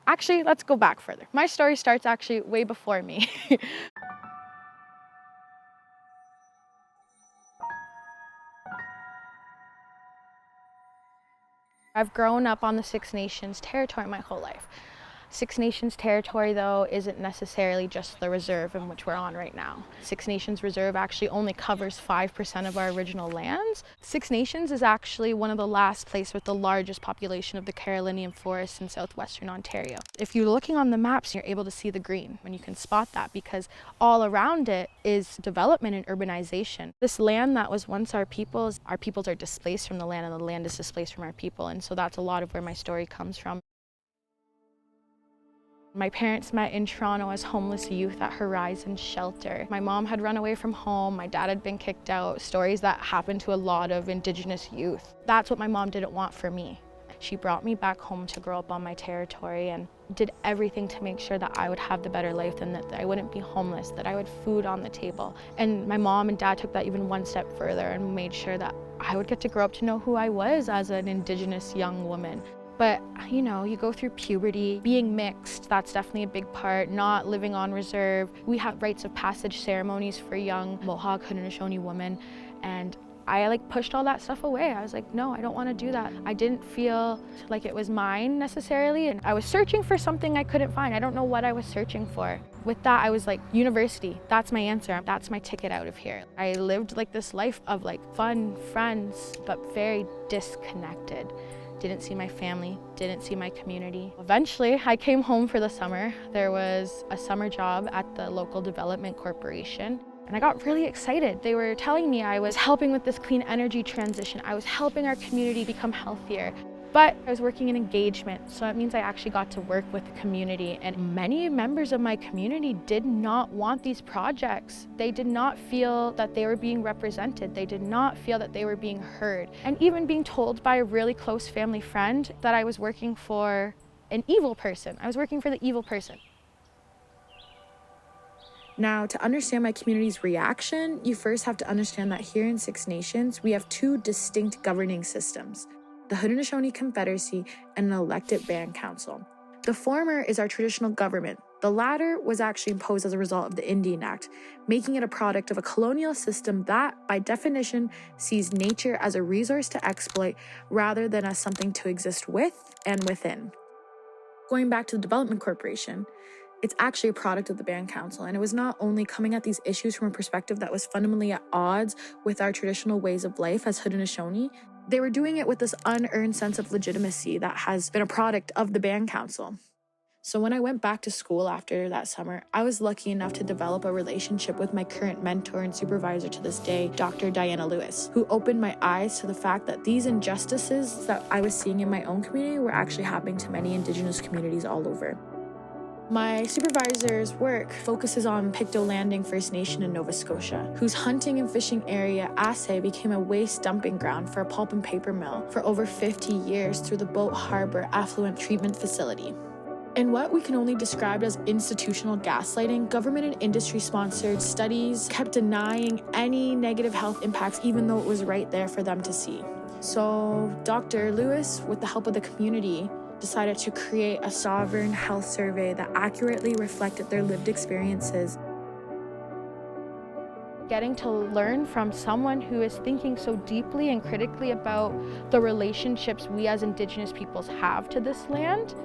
Actually, let's go back further. My story starts actually way before me. I've grown up on the Six Nations territory my whole life. Six Nations territory, though, isn't necessarily just the reserve in which we're on right now. Six Nations Reserve actually only covers 5% of our original lands. Six Nations is actually one of the last places with the largest population of the Carolinian forests in southwestern Ontario. If you're looking on the maps, you're able to see the green, and you can spot that because all around it is development and urbanization. This land that was once our people's are displaced from the land, and the land is displaced from our people, and so that's a lot of where my story comes from. My parents met in Toronto as homeless youth at Horizon Shelter. My mom had run away from home, my dad had been kicked out, stories that happen to a lot of Indigenous youth. That's what my mom didn't want for me. She brought me back home to grow up on my territory and did everything to make sure that I would have the better life and that I wouldn't be homeless, that I would have food on the table. And my mom and dad took that even one step further and made sure that I would get to grow up to know who I was as an Indigenous young woman. But, you know, you go through puberty, being mixed, that's definitely a big part, not living on reserve. We have rites of passage ceremonies for young Mohawk Haudenosaunee women, and I pushed all that stuff away. I was like, no, I don't want to do that. I didn't feel like it was mine necessarily, and I was searching for something I couldn't find. I don't know what I was searching for. With that, I was like, university, that's my answer. That's my ticket out of here. I lived this life of fun, friends, but very disconnected. Didn't see my family, didn't see my community. Eventually, I came home for the summer. There was a summer job at the local development corporation, and I got really excited. They were telling me I was helping with this clean energy transition. I was helping our community become healthier. But I was working in engagement, so that means I actually got to work with the community. And many members of my community did not want these projects. They did not feel that they were being represented. They did not feel that they were being heard. And even being told by a really close family friend that I was working for an evil person. I was working for the evil person. Now, to understand my community's reaction, you first have to understand that here in Six Nations, we have two distinct governing systems: the Haudenosaunee Confederacy and an elected band council. The former is our traditional government. The latter was actually imposed as a result of the Indian Act, making it a product of a colonial system that, by definition, sees nature as a resource to exploit rather than as something to exist with and within. Going back to the Development Corporation, it's actually a product of the Band Council, and it was not only coming at these issues from a perspective that was fundamentally at odds with our traditional ways of life as Haudenosaunee. They were doing it with this unearned sense of legitimacy that has been a product of the Band Council. So when I went back to school after that summer, I was lucky enough to develop a relationship with my current mentor and supervisor to this day, Dr. Diana Lewis, who opened my eyes to the fact that these injustices that I was seeing in my own community were actually happening to many Indigenous communities all over. My supervisor's work focuses on Pictou Landing First Nation in Nova Scotia, whose hunting and fishing area, Assay, became a waste dumping ground for a pulp and paper mill for over 50 years through the Boat Harbor Affluent Treatment Facility. In what we can only describe as institutional gaslighting, government and industry-sponsored studies kept denying any negative health impacts even though it was right there for them to see. So Dr. Lewis, with the help of the community, decided to create a sovereign health survey that accurately reflected their lived experiences. Getting to learn from someone who is thinking so deeply and critically about the relationships we as Indigenous peoples have to this land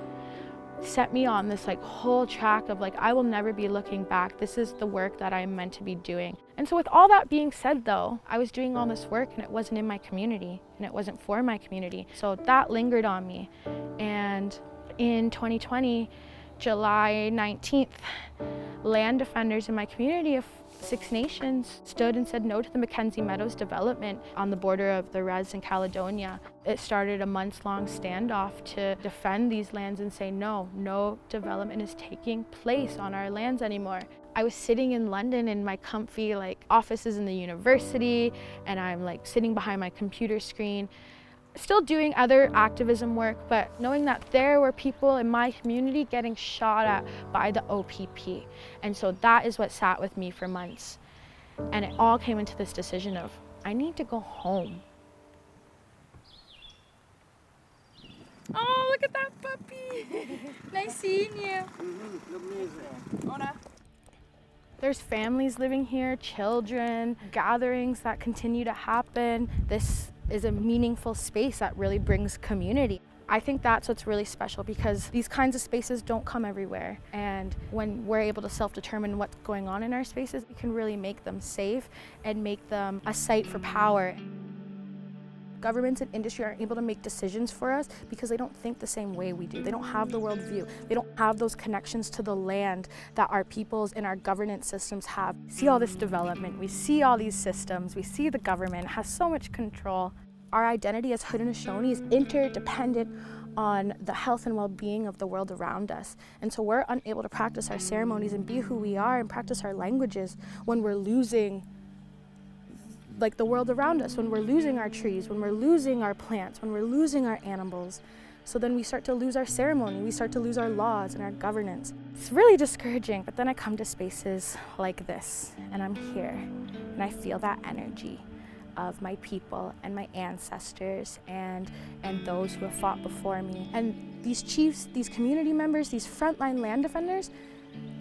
set me on this whole track of I will never be looking back. This is the work that I'm meant to be doing. And so with all that being said though, I was doing all this work and it wasn't in my community and it wasn't for my community. So that lingered on me. And in 2020, July 19th, land defenders in my community of Six Nations stood and said no to the Mackenzie Meadows development on the border of the Res and Caledonia. It started a months-long standoff to defend these lands and say no development is taking place on our lands anymore. I was sitting in London in my comfy offices in the university, and I'm sitting behind my computer screen, still doing other activism work, but knowing that there were people in my community getting shot at by the OPP. And so that is what sat with me for months. And it all came into this decision of, I need to go home. Oh, look at that puppy. Nice seeing you. Hola. There's families living here, children, gatherings that continue to happen. This is a meaningful space that really brings community. I think that's what's really special because these kinds of spaces don't come everywhere. And when we're able to self-determine what's going on in our spaces, we can really make them safe and make them a site for power. Governments and industry aren't able to make decisions for us because they don't think the same way we do. They don't have the worldview. They don't have those connections to the land that our peoples and our governance systems have. We see all this development, we see all these systems, we see the government has so much control. Our identity as Haudenosaunee is interdependent on the health and well-being of the world around us. And so we're unable to practice our ceremonies and be who we are and practice our languages when we're losing like the world around us, when we're losing our trees, when we're losing our plants, when we're losing our animals. So then we start to lose our ceremony, we start to lose our laws and our governance. It's really discouraging, but then I come to spaces like this and I'm here and I feel that energy of my people and my ancestors and those who have fought before me. And these chiefs, these community members, these frontline land defenders,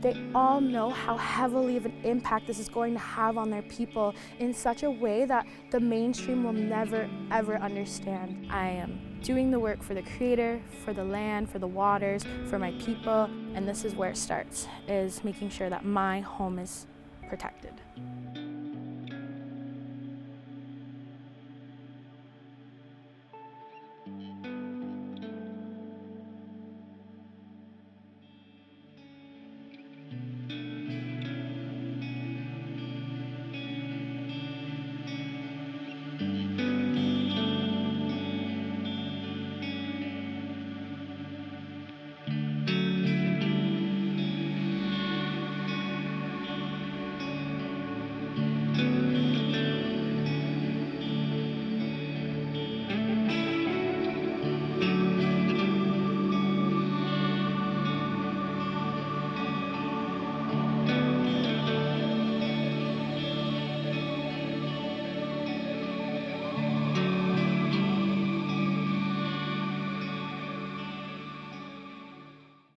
they all know how heavily of an impact this is going to have on their people in such a way that the mainstream will never, ever understand. I am doing the work for the Creator, for the land, for the waters, for my people, and this is where it starts, is making sure that my home is protected.